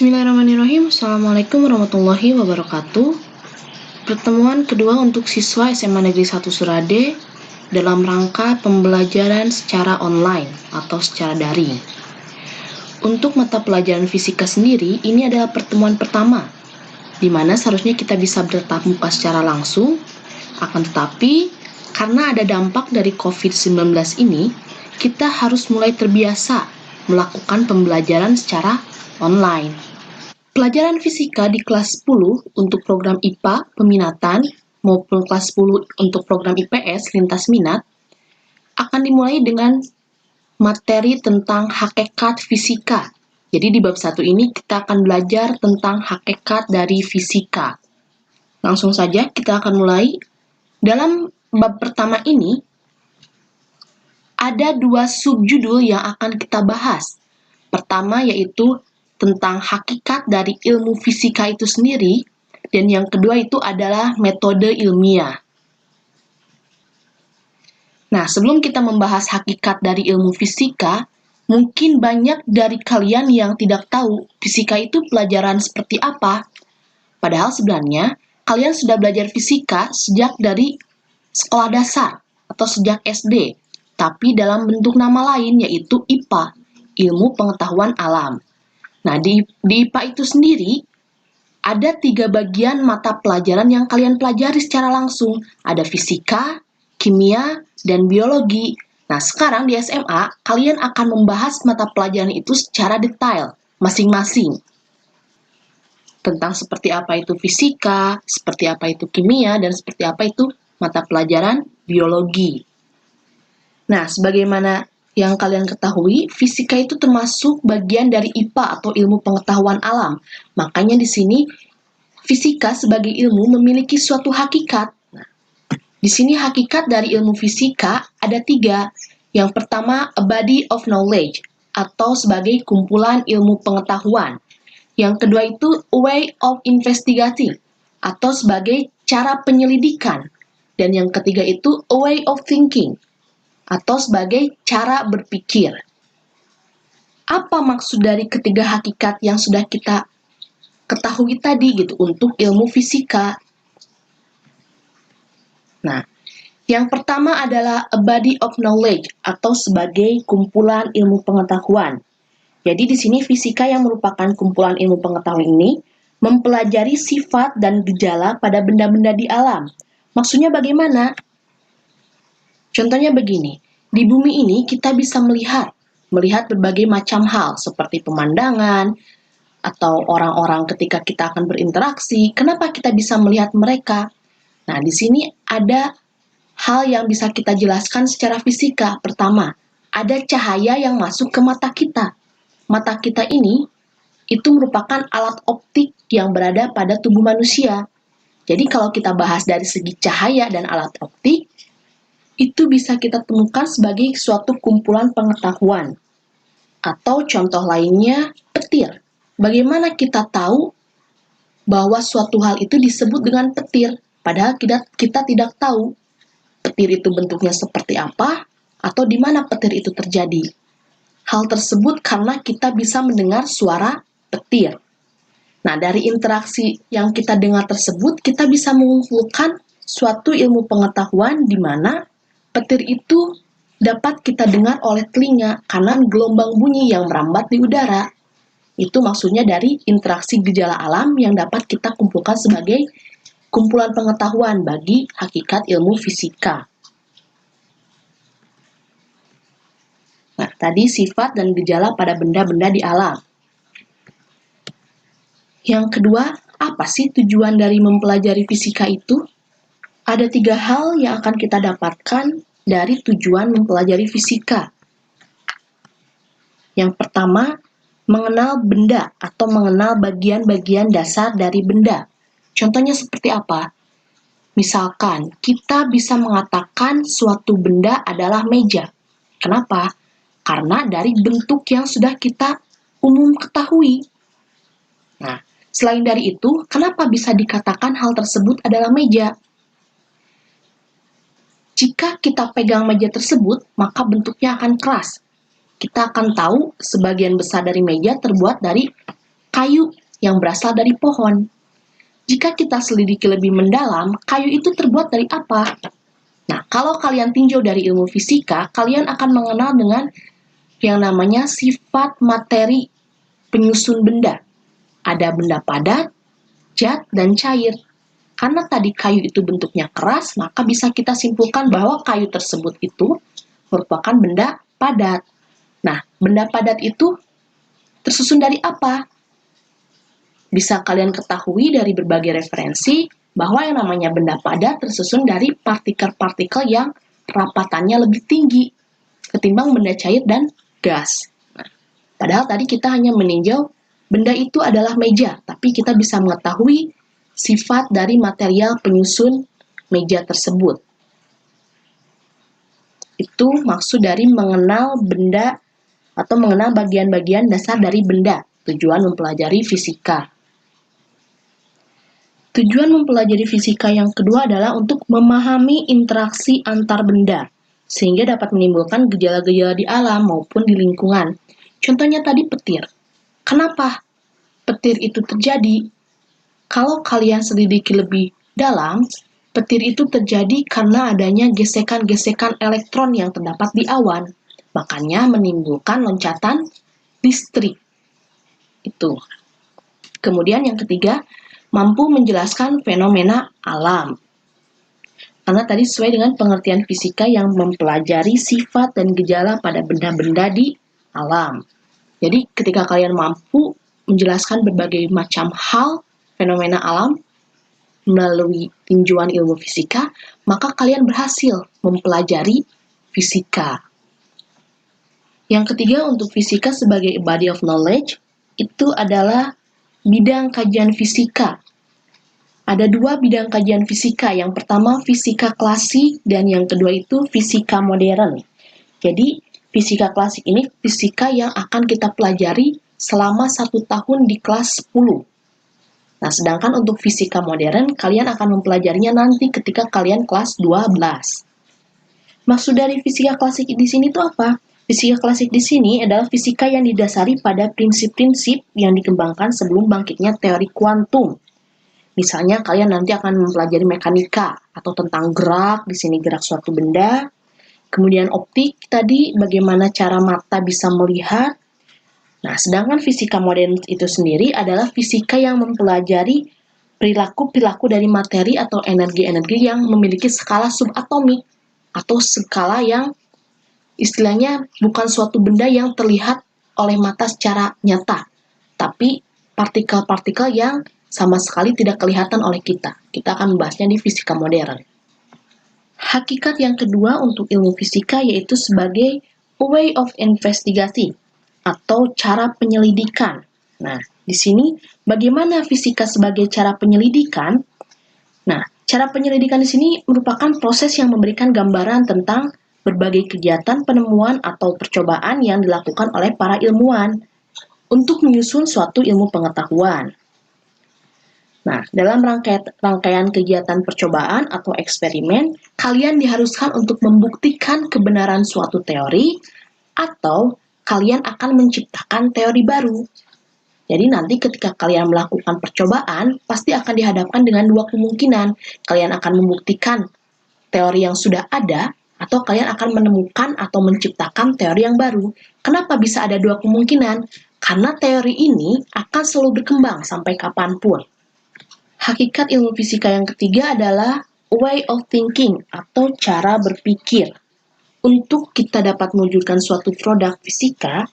Bismillahirrahmanirrahim. Assalamualaikum warahmatullahi wabarakatuh. Pertemuan kedua untuk siswa SMA Negeri 1 Surade dalam rangka pembelajaran secara online atau secara daring. Untuk mata pelajaran fisika sendiri, ini adalah pertemuan pertama, di mana seharusnya kita bisa bertatap muka secara langsung. Akan tetapi, karena ada dampak dari COVID-19 ini, kita harus mulai terbiasa melakukan pembelajaran secara online. Pelajaran fisika di kelas 10 untuk program IPA peminatan maupun kelas 10 untuk program IPS lintas minat akan dimulai dengan materi tentang hakikat fisika. Jadi di bab 1 ini kita akan belajar tentang hakikat dari fisika. Langsung saja kita akan mulai. Dalam bab pertama ini ada 2 subjudul yang akan kita bahas. Pertama yaitu tentang hakikat dari ilmu fisika itu sendiri, dan yang kedua itu adalah metode ilmiah. Nah, sebelum kita membahas hakikat dari ilmu fisika, mungkin banyak dari kalian yang tidak tahu fisika itu pelajaran seperti apa. Padahal sebenarnya, kalian sudah belajar fisika sejak dari sekolah dasar atau sejak SD, tapi dalam bentuk nama lain yaitu IPA, Ilmu Pengetahuan Alam. Nah, di IPA itu sendiri, ada 3 bagian mata pelajaran yang kalian pelajari secara langsung. Ada fisika, kimia, dan biologi. Nah, sekarang di SMA, kalian akan membahas mata pelajaran itu secara detail, masing-masing. Tentang seperti apa itu fisika, seperti apa itu kimia, dan seperti apa itu mata pelajaran biologi. Nah, sebagaimana yang kalian ketahui, fisika itu termasuk bagian dari IPA atau ilmu pengetahuan alam. Makanya di sini fisika sebagai ilmu memiliki suatu hakikat. Nah, di sini hakikat dari ilmu fisika ada 3. Yang pertama, a body of knowledge atau sebagai kumpulan ilmu pengetahuan. Yang kedua itu a way of investigating atau sebagai cara penyelidikan. Dan yang ketiga itu a way of thinking atau sebagai cara berpikir. Apa maksud dari ketiga hakikat yang sudah kita ketahui tadi gitu untuk ilmu fisika? Nah, yang pertama adalah a body of knowledge atau sebagai kumpulan ilmu pengetahuan. Jadi di sini fisika yang merupakan kumpulan ilmu pengetahuan ini mempelajari sifat dan gejala pada benda-benda di alam. Maksudnya bagaimana? Contohnya begini, di bumi ini kita bisa melihat berbagai macam hal seperti pemandangan atau orang-orang ketika kita akan berinteraksi. Kenapa kita bisa melihat mereka? Nah, di sini ada hal yang bisa kita jelaskan secara fisika. Pertama, ada cahaya yang masuk ke mata kita. Mata kita ini itu merupakan alat optik yang berada pada tubuh manusia. Jadi kalau kita bahas dari segi cahaya dan alat optik, itu bisa kita temukan sebagai suatu kumpulan pengetahuan. Atau contoh lainnya, petir. Bagaimana kita tahu bahwa suatu hal itu disebut dengan petir, padahal kita tidak tahu petir itu bentuknya seperti apa, atau di mana petir itu terjadi. Hal tersebut karena kita bisa mendengar suara petir. Nah, dari interaksi yang kita dengar tersebut, kita bisa mengumpulkan suatu ilmu pengetahuan di mana petir itu dapat kita dengar oleh telinga karena gelombang bunyi yang merambat di udara. Itu maksudnya dari interaksi gejala alam yang dapat kita kumpulkan sebagai kumpulan pengetahuan bagi hakikat ilmu fisika. Nah, tadi sifat dan gejala pada benda-benda di alam. Yang kedua, apa sih tujuan dari mempelajari fisika itu? Ada 3 hal yang akan kita dapatkan dari tujuan mempelajari fisika. Yang pertama, mengenal benda atau mengenal bagian-bagian dasar dari benda. Contohnya seperti apa? Misalkan, kita bisa mengatakan suatu benda adalah meja. Kenapa? Karena dari bentuk yang sudah kita umum ketahui. Nah, selain dari itu, kenapa bisa dikatakan hal tersebut adalah meja? Jika kita pegang meja tersebut, maka bentuknya akan keras. Kita akan tahu sebagian besar dari meja terbuat dari kayu yang berasal dari pohon. Jika kita selidiki lebih mendalam, kayu itu terbuat dari apa? Nah, kalau kalian tinjau dari ilmu fisika, kalian akan mengenal dengan yang namanya sifat materi penyusun benda. Ada benda padat, zat, dan cair. Karena tadi kayu itu bentuknya keras, maka bisa kita simpulkan bahwa kayu tersebut itu merupakan benda padat. Nah, benda padat itu tersusun dari apa? Bisa kalian ketahui dari berbagai referensi bahwa yang namanya benda padat tersusun dari partikel-partikel yang rapatannya lebih tinggi ketimbang benda cair dan gas. Nah, padahal tadi kita hanya meninjau benda itu adalah meja, tapi kita bisa mengetahui sifat dari material penyusun meja tersebut. Itu maksud dari mengenal benda atau mengenal bagian-bagian dasar dari benda. Tujuan mempelajari fisika. Tujuan mempelajari fisika yang kedua adalah untuk memahami interaksi antar benda, sehingga dapat menimbulkan gejala-gejala di alam maupun di lingkungan. Contohnya tadi petir. Kenapa petir itu terjadi? Kalau kalian selidiki lebih dalam, petir itu terjadi karena adanya gesekan-gesekan elektron yang terdapat di awan. Makanya menimbulkan loncatan listrik. Itu. Kemudian yang ketiga, mampu menjelaskan fenomena alam. Karena tadi sesuai dengan pengertian fisika yang mempelajari sifat dan gejala pada benda-benda di alam. Jadi ketika kalian mampu menjelaskan berbagai macam hal fenomena alam melalui tinjauan ilmu fisika, maka kalian berhasil mempelajari fisika. Yang ketiga untuk fisika sebagai body of knowledge, itu adalah bidang kajian fisika. Ada dua bidang kajian fisika, yang pertama fisika klasik dan yang kedua itu fisika modern. Jadi fisika klasik ini fisika yang akan kita pelajari selama 1 tahun di kelas 10. Nah, sedangkan untuk fisika modern, kalian akan mempelajarinya nanti ketika kalian kelas 12. Maksud dari fisika klasik di sini itu apa? Fisika klasik di sini adalah fisika yang didasari pada prinsip-prinsip yang dikembangkan sebelum bangkitnya teori kuantum. Misalnya kalian nanti akan mempelajari mekanika atau tentang gerak, di sini gerak suatu benda. Kemudian optik tadi, bagaimana cara mata bisa melihat. Nah, sedangkan fisika modern itu sendiri adalah fisika yang mempelajari perilaku-perilaku dari materi atau energi-energi yang memiliki skala subatomik atau skala yang istilahnya bukan suatu benda yang terlihat oleh mata secara nyata, tapi partikel-partikel yang sama sekali tidak kelihatan oleh kita. Kita akan membahasnya di fisika modern. Hakikat yang kedua untuk ilmu fisika yaitu sebagai way of investigasi atau cara penyelidikan. Nah, di sini bagaimana fisika sebagai cara penyelidikan? Nah, cara penyelidikan di sini merupakan proses yang memberikan gambaran tentang berbagai kegiatan penemuan atau percobaan yang dilakukan oleh para ilmuwan untuk menyusun suatu ilmu pengetahuan. Nah, dalam rangkaian kegiatan percobaan atau eksperimen, kalian diharuskan untuk membuktikan kebenaran suatu teori atau kalian akan menciptakan teori baru. Jadi nanti ketika kalian melakukan percobaan, pasti akan dihadapkan dengan dua kemungkinan. Kalian akan membuktikan teori yang sudah ada, atau kalian akan menemukan atau menciptakan teori yang baru. Kenapa bisa ada dua kemungkinan? Karena teori ini akan selalu berkembang sampai kapanpun. Hakikat ilmu fisika yang ketiga adalah way of thinking atau cara berpikir. Untuk kita dapat mewujudkan suatu produk fisika,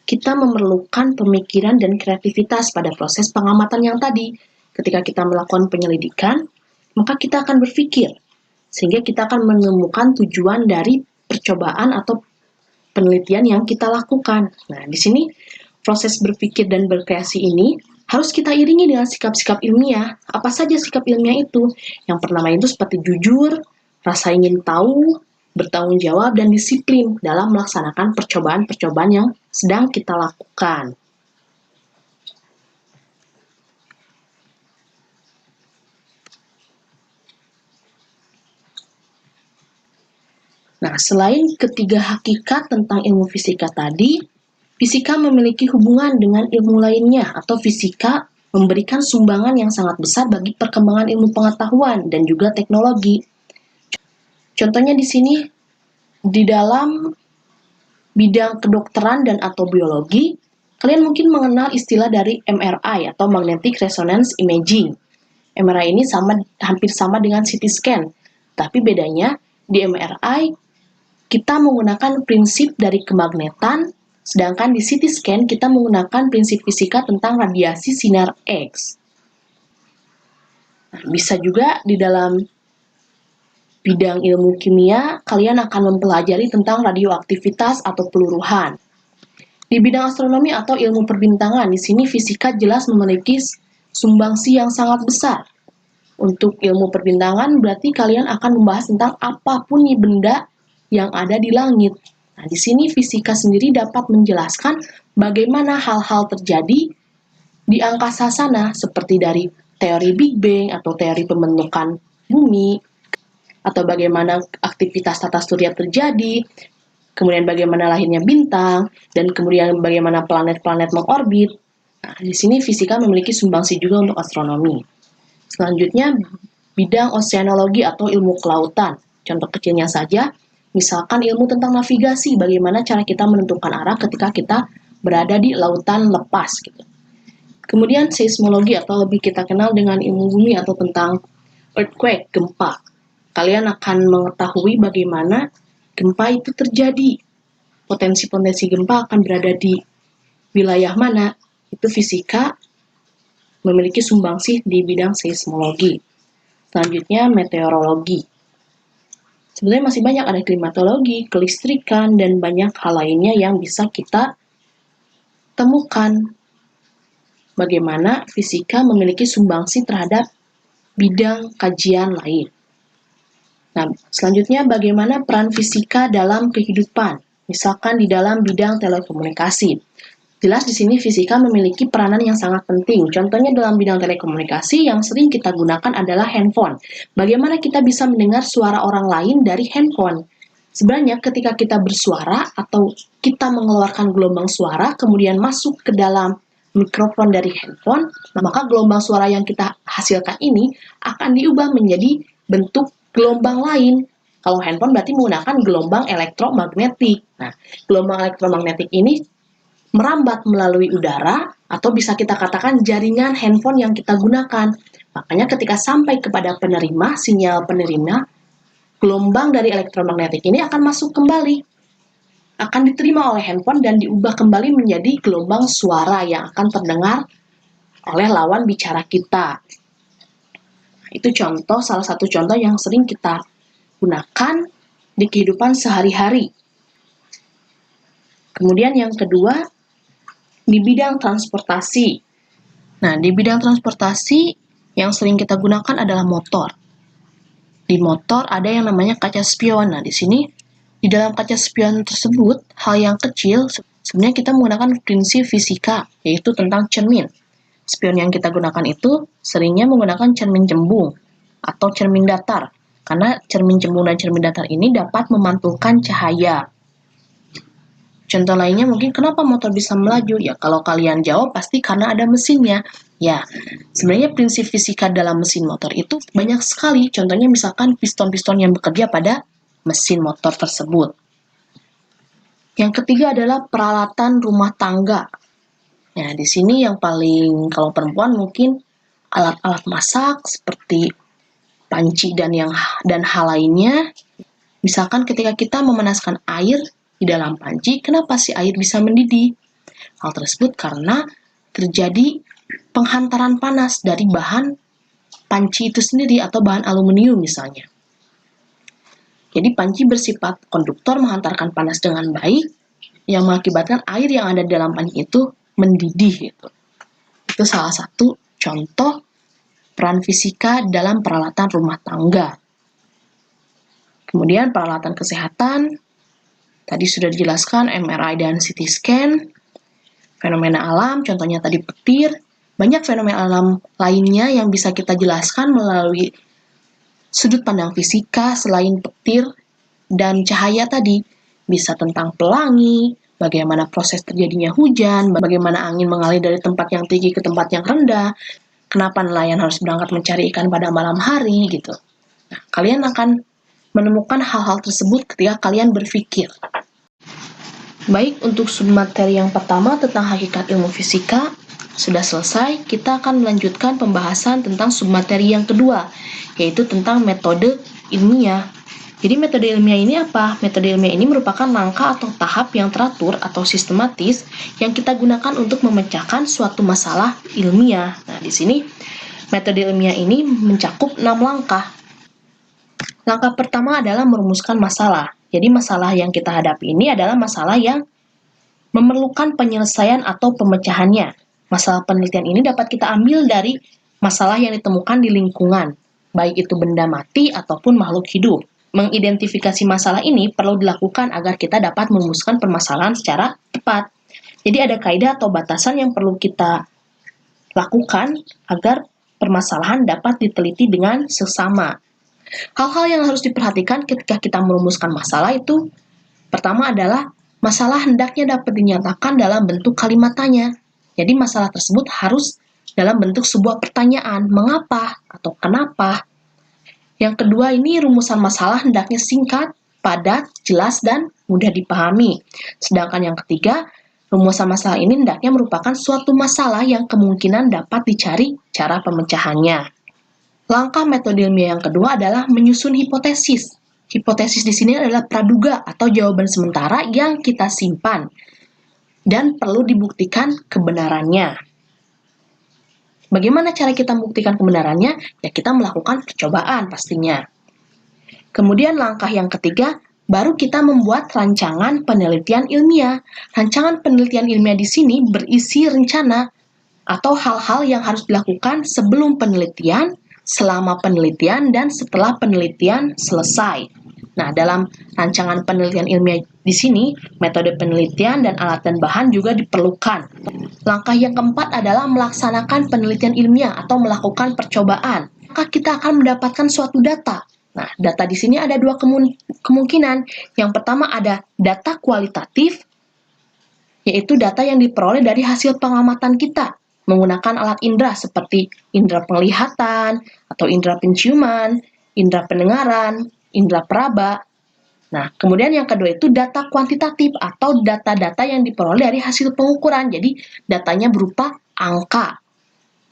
kita memerlukan pemikiran dan kreativitas pada proses pengamatan yang tadi. Ketika kita melakukan penyelidikan, maka kita akan berpikir, sehingga kita akan menemukan tujuan dari percobaan atau penelitian yang kita lakukan. Nah, di sini proses berpikir dan berkreasi ini harus kita iringi dengan sikap-sikap ilmiah. Apa saja sikap ilmiah itu? Yang pertama itu seperti jujur, rasa ingin tahu, bertanggung jawab, dan disiplin dalam melaksanakan percobaan-percobaan yang sedang kita lakukan. Nah, selain ketiga hakikat tentang ilmu fisika tadi, Fisika memiliki hubungan dengan ilmu lainnya atau fisika memberikan sumbangan yang sangat besar bagi perkembangan ilmu pengetahuan dan juga teknologi. Contohnya di sini, di dalam bidang kedokteran dan atau biologi, kalian mungkin mengenal istilah dari MRI atau Magnetic Resonance Imaging. MRI ini hampir sama dengan CT scan, tapi bedanya di MRI kita menggunakan prinsip dari kemagnetan, sedangkan di CT scan kita menggunakan prinsip fisika tentang radiasi sinar X. Nah, bisa juga di dalam bidang ilmu kimia, kalian akan mempelajari tentang radioaktivitas atau peluruhan. Di bidang astronomi atau ilmu perbintangan, di sini fisika jelas memiliki sumbangsi yang sangat besar. Untuk ilmu perbintangan, berarti kalian akan membahas tentang apapun benda yang ada di langit. Nah, di sini fisika sendiri dapat menjelaskan bagaimana hal-hal terjadi di angkasa sana, seperti dari teori Big Bang atau teori pembentukan bumi, atau bagaimana aktivitas tata surya terjadi, kemudian bagaimana lahirnya bintang, dan kemudian bagaimana planet-planet mengorbit. Nah, di sini fisika memiliki sumbangsi juga untuk astronomi. Selanjutnya, bidang oceanologi atau ilmu kelautan. Contoh kecilnya saja, misalkan ilmu tentang navigasi, bagaimana cara kita menentukan arah ketika kita berada di lautan lepas. Gitu. Kemudian seismologi atau lebih kita kenal dengan ilmu bumi atau tentang earthquake, gempa. Kalian akan mengetahui bagaimana gempa itu terjadi. Potensi-potensi gempa akan berada di wilayah mana. Itu fisika memiliki sumbangsi di bidang seismologi. Selanjutnya, meteorologi. Sebenarnya masih banyak, ada klimatologi, kelistrikan, dan banyak hal lainnya yang bisa kita temukan. Bagaimana fisika memiliki sumbangsi terhadap bidang kajian lain. Nah, selanjutnya bagaimana peran fisika dalam kehidupan, misalkan di dalam bidang telekomunikasi. Jelas di sini fisika memiliki peranan yang sangat penting. Contohnya dalam bidang telekomunikasi yang sering kita gunakan adalah handphone. Bagaimana kita bisa mendengar suara orang lain dari handphone? Sebenarnya ketika kita bersuara atau kita mengeluarkan gelombang suara kemudian masuk ke dalam mikrofon dari handphone, maka gelombang suara yang kita hasilkan ini akan diubah menjadi bentuk gelombang lain. Kalau handphone berarti menggunakan gelombang elektromagnetik. Nah, gelombang elektromagnetik ini merambat melalui udara atau bisa kita katakan jaringan handphone yang kita gunakan. Makanya ketika sampai kepada penerima, sinyal penerima, gelombang dari elektromagnetik ini akan masuk kembali. Akan diterima oleh handphone dan diubah kembali menjadi gelombang suara yang akan terdengar oleh lawan bicara kita. Itu salah satu contoh yang sering kita gunakan di kehidupan sehari-hari. Kemudian yang kedua, di bidang transportasi. Nah, di bidang transportasi yang sering kita gunakan adalah motor. Di motor ada yang namanya kaca spion. Nah, di sini di dalam kaca spion tersebut, hal yang kecil sebenarnya kita menggunakan prinsip fisika, yaitu tentang cermin. Spion yang kita gunakan itu seringnya menggunakan cermin cembung atau cermin datar, karena cermin cembung dan cermin datar ini dapat memantulkan cahaya. Contoh lainnya mungkin kenapa motor bisa melaju? Ya kalau kalian jawab pasti karena ada mesinnya. Ya, sebenarnya prinsip fisika dalam mesin motor itu banyak sekali. Contohnya misalkan piston-piston yang bekerja pada mesin motor tersebut. Yang ketiga adalah peralatan rumah tangga. Nah, di sini yang paling kalau perempuan mungkin alat-alat masak seperti panci dan hal lainnya. Misalkan ketika kita memanaskan air di dalam panci, kenapa si air bisa mendidih? Hal tersebut karena terjadi penghantaran panas dari bahan panci itu sendiri atau bahan aluminium misalnya. Jadi panci bersifat konduktor menghantarkan panas dengan baik yang mengakibatkan air yang ada di dalam panci itu mendidih gitu. Itu salah satu contoh peran fisika dalam peralatan rumah tangga. Kemudian peralatan kesehatan, tadi sudah dijelaskan MRI dan CT scan. Fenomena alam, contohnya tadi petir. Banyak fenomena alam lainnya yang bisa kita jelaskan melalui sudut pandang fisika selain petir dan cahaya tadi. Bisa tentang pelangi, bagaimana proses terjadinya hujan, bagaimana angin mengalir dari tempat yang tinggi ke tempat yang rendah, kenapa nelayan harus berangkat mencari ikan pada malam hari, gitu. Nah, kalian akan menemukan hal-hal tersebut ketika kalian berpikir. Baik, untuk submateri yang pertama tentang hakikat ilmu fisika sudah selesai. Kita akan melanjutkan pembahasan tentang submateri yang kedua, yaitu tentang metode ilmiah. Jadi metode ilmiah ini apa? Metode ilmiah ini merupakan langkah atau tahap yang teratur atau sistematis yang kita gunakan untuk memecahkan suatu masalah ilmiah. Nah, di sini metode ilmiah ini mencakup 6 langkah. Langkah pertama adalah merumuskan masalah. Jadi masalah yang kita hadapi ini adalah masalah yang memerlukan penyelesaian atau pemecahannya. Masalah penelitian ini dapat kita ambil dari masalah yang ditemukan di lingkungan, baik itu benda mati ataupun makhluk hidup. Mengidentifikasi masalah ini perlu dilakukan agar kita dapat merumuskan permasalahan secara tepat. Jadi ada kaidah atau batasan yang perlu kita lakukan agar permasalahan dapat diteliti dengan seksama. Hal-hal yang harus diperhatikan ketika kita merumuskan masalah itu, pertama adalah masalah hendaknya dapat dinyatakan dalam bentuk kalimat tanya. Jadi masalah tersebut harus dalam bentuk sebuah pertanyaan, mengapa atau kenapa. Yang kedua ini rumusan masalah hendaknya singkat, padat, jelas, dan mudah dipahami. Sedangkan yang ketiga, rumusan masalah ini hendaknya merupakan suatu masalah yang kemungkinan dapat dicari cara pemecahannya. Langkah metode ilmiah yang kedua adalah menyusun hipotesis. Hipotesis di sini adalah praduga atau jawaban sementara yang kita simpan dan perlu dibuktikan kebenarannya. Bagaimana cara kita membuktikan kebenarannya? Ya kita melakukan percobaan pastinya. Kemudian langkah yang ketiga, baru kita membuat rancangan penelitian ilmiah. Rancangan penelitian ilmiah di sini berisi rencana atau hal-hal yang harus dilakukan sebelum penelitian, selama penelitian, dan setelah penelitian selesai. Nah, dalam rancangan penelitian ilmiah di sini, metode penelitian dan alat dan bahan juga diperlukan. Langkah yang keempat adalah melaksanakan penelitian ilmiah atau melakukan percobaan. Maka kita akan mendapatkan suatu data. Nah, data di sini ada dua kemungkinan. Yang pertama ada data kualitatif, yaitu data yang diperoleh dari hasil pengamatan kita menggunakan alat indera seperti indera penglihatan atau indera penciuman, indera pendengaran, indera peraba. Nah, kemudian yang kedua itu data kuantitatif atau data-data yang diperoleh dari hasil pengukuran. Jadi, datanya berupa angka.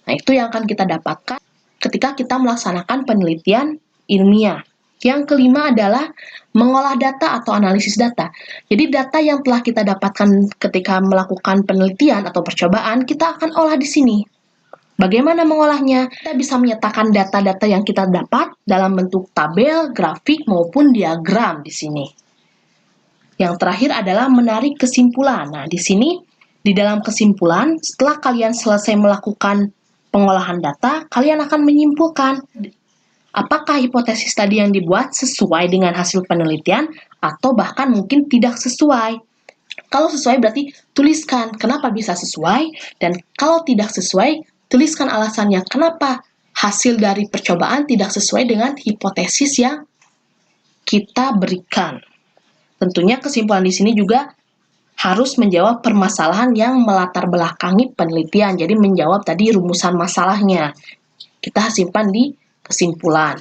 Nah, itu yang akan kita dapatkan ketika kita melaksanakan penelitian ilmiah. Yang kelima adalah mengolah data atau analisis data. Jadi, data yang telah kita dapatkan ketika melakukan penelitian atau percobaan, kita akan olah di sini. Bagaimana mengolahnya? Kita bisa menyatakan data-data yang kita dapat dalam bentuk tabel, grafik, maupun diagram di sini. Yang terakhir adalah menarik kesimpulan. Nah, di sini, di dalam kesimpulan, setelah kalian selesai melakukan pengolahan data, kalian akan menyimpulkan apakah hipotesis tadi yang dibuat sesuai dengan hasil penelitian atau bahkan mungkin tidak sesuai. Kalau sesuai berarti tuliskan kenapa bisa sesuai, dan kalau tidak sesuai, tuliskan alasannya kenapa hasil dari percobaan tidak sesuai dengan hipotesis yang kita berikan. Tentunya kesimpulan di sini juga harus menjawab permasalahan yang melatar belakangi penelitian. Jadi menjawab tadi rumusan masalahnya. Kita simpan di kesimpulan.